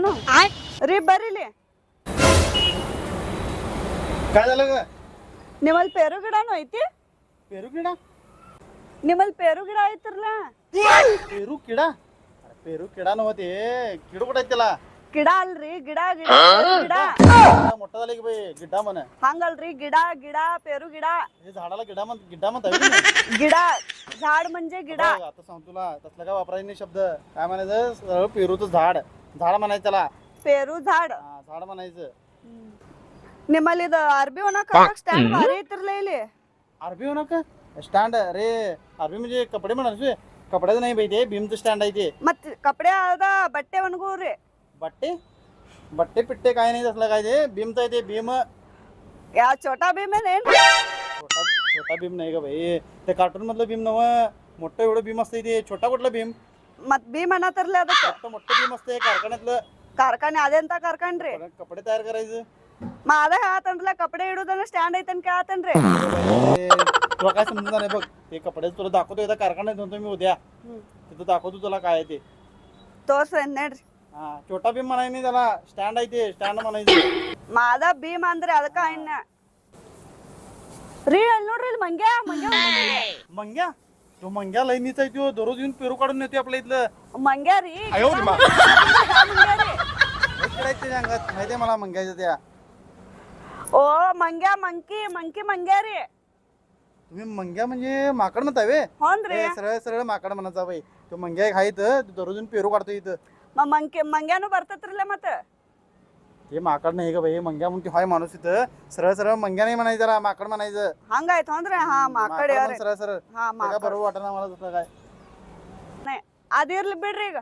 ಅವನು ರೀ ಬರ್ರಿಲಿ काय झालं ग ನಿಮ್ಮಲ್ಲಿ ಪೇರು ಗಿಡನೂ ಐತಿ पेरू किडा ನಿಮ್ಮಲ್ಲಿ ಪೇರು ಗಿಡ ಐತಿರ್ಲ पेरू किडा अरे पेरू किडा नव्हते किडू कुठे त्याला ಗಿಡ ಅಲ್ರಿ ಗಿಡ ಗಿಡ ಗಿಡ मोठा झाला की बाई गिड्डा म्हण ಹಂಗಲ್ರಿ ಗಿಡ ಗಿಡ पेरू गिडा हे झाडाला गिड्डा म्हणता गिडा झाड म्हणजे गिडा आता सांग तुला तसलं काय वापरायचं नाही शब्द काय म्हणायचं सरळ पेरूचं झाड झाड म्हणायचं त्याला पेरू झाड हा झाड म्हणायचं ನಿಮ್ಮಲ್ಲಿ ಇದು ಅರ್ಬಿ ಒಣಕ ಸ್ಟ್ಯಾಂಡ್ ಭಾರಿ ಐತಿರ್ಲ ಇಲ್ಲಿ अरबी हो नका स्टँड अरे अरबी म्हणजे कपडे म्हणायचे कपड्याचं नाही बाई ते भीमचं स्टँड आहे ते मತ್ कपडे ಅದ ಬಟ್ಟೆ ಒಣಗೋರಿ बट्टे बट्टे पिट्टे काय नाही तसलं काय ते भीमचं आहे ते भीम या छोटा भीम आहे छोटा छोटा भीम नाही का भाई ते कार्टून मधलं भीम नव मोठं एवढं भीम असते ते छोटा कुठला भीम मत भीम ಅನ್ನತಿರ್ಲ ಅದಕ್ಕೆ मोठं भीम असते कारखान्यातलं ಕಾರ್ಖಾನೆ ಅದೆಂತ ಕಾರ್ಖಾನ್ರಿ कपडे तयार करायचं ಅದ ಹೇಳತ್ತನ್ರಲ್ಲ ಕಪಡೆ ಇಡುದನ್ನ ಸ್ಟ್ಯಾಂಡ್ ಐತನ್ ಕೇಳತ್ತನ್ರಿ तुला काय समजणार नाही बघ ते कपडे तुला दाखवतो एकदा कारखान्यात जातो मी उद्या तिथं दाखवतो तुला काय आहे ते ತೋರ್ಸ್ರಿ ನೋಡ್ರಿ हा छोटा भीम म्हणाय नाही त्याला स्टँड आहे ते स्टँड म्हणायचं ಅದ ಭೀಮ್ ಅಂದ್ರಿ ಅದಕ್ಕ ಇನ್ನ ರೀ ಅಲ್ಲಿ ನೋಡ್ರಿ ಇಲ್ಲಿ ಮಂಗ್ಯ ಮಂಗ್ಯ मंग्या तो मंग्या लईनीचा आहे तो दररोज येऊन पेरू काढून नेतो आपल्या इथलं ಮಂಗ್ಯ ರೀ त्याच्या अंगात माहितीये मला मंग्याच्या त्या ओ मंग्या मंकी मंकी मंग्या ರೀ तुम्ही मंग्या म्हणजे माकड म्हणताय वे होನ್ರಿ सरळ सरळ माकड म्हणायचा बाई तो मंग्या एक आहे इथं तो दररोज येऊन पेरू काढतो इथं ಮಂಗ್ಯಾನು ಬರ್ತೈತ್ರಲ್ಲ ಮತ್ತ हे माकड नाही का बाई मंग्या म्हणून हाय माणूस इथं सरळ सरळ मंग्या नाही म्हणायचं जरा माकड म्हणायचं ಹಂಗಾಯ್ತು ಅಂದ್ರೆ ಹಾ ಮಾಕಡ್ माकड ಯಾರು म्हण सरळ सरळ ಹಾ काय ಮಾಕಡ್ बरोबर वाटणार मला तुला काय ಅದಿರ್ಲಿ ಬಿಡ್ರಿ ಈಗ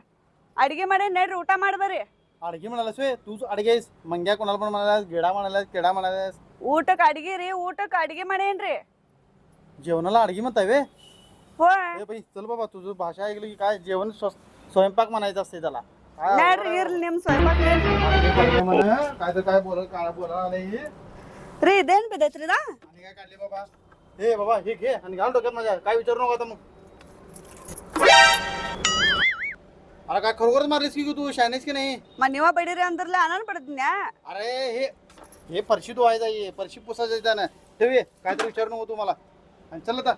ಅಡಿಗೆ ಮಾಡಿ ನಡ್ರಿ ಊಟ ಮಾಡಿ ಬರ್ರಿ अडगे म्हणालास वे तूच अडगे आहेस मंग्या कोणाला पण म्हणालास गेडा म्हणालास केडा म्हणालास ಊಟಕ್ಕೆ ಅಡಿಗೆ ರೀ ಊಟಕ್ಕೆ ಅಡಿಗೆ ಮಾಡೇನ್ರಿ जेवणाला अडगे म्हणताय वे होय ए बाई चल बाबा तुझं भाषा ऐकली की काय जेवण स्वयंपाक म्हणायचं असते त्याला काय ನಡ್ರಿ ಇರ್ಲಿ ನಿಮ್ ಸ್ವಯಂಪಾಕ अडगे पडले म्हणे काय तर काय बोलायला आले हे ರೀ ಇದೇನ್ ಬಿದ್ದೈತ್ರಿ ಇದ आणि काय काढले बाबा हे बाबा हे घे आणि घाल डोक्यात माझ्या काय विचारू नको आता मग अरे काय खरोखरच मारलीस की तू शायनेस की नाही मग ನೀವ ಬಡೀರಿ ಅಂದ್ರಲ್ಲ ಅನನ್ ಪಡದ್ನ್ಯಾ अरे हे फरशी धुवायचा आहे फरशी पुसायचं ना ठेव ये काय तर विचारू नको तू मला आणि चल आता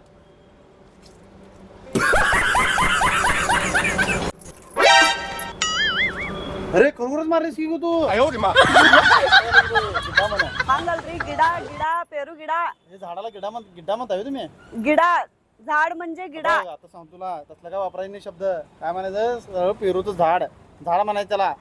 अरे खरोखरच मारलीस की तू ಹಂಗಲ್ರಿ ಗಿಡ ಗಿಡ पेरू गिडा हे झाडाला गिड्डा म्हणताय हो तुम्ही गिडा झाड म्हणजे गिडा आता सांग तुला तसलं काय वापरायचं नाही शब्द काय म्हणायचं सरळ पेरूचं झाड झाड म्हणायचं त्याला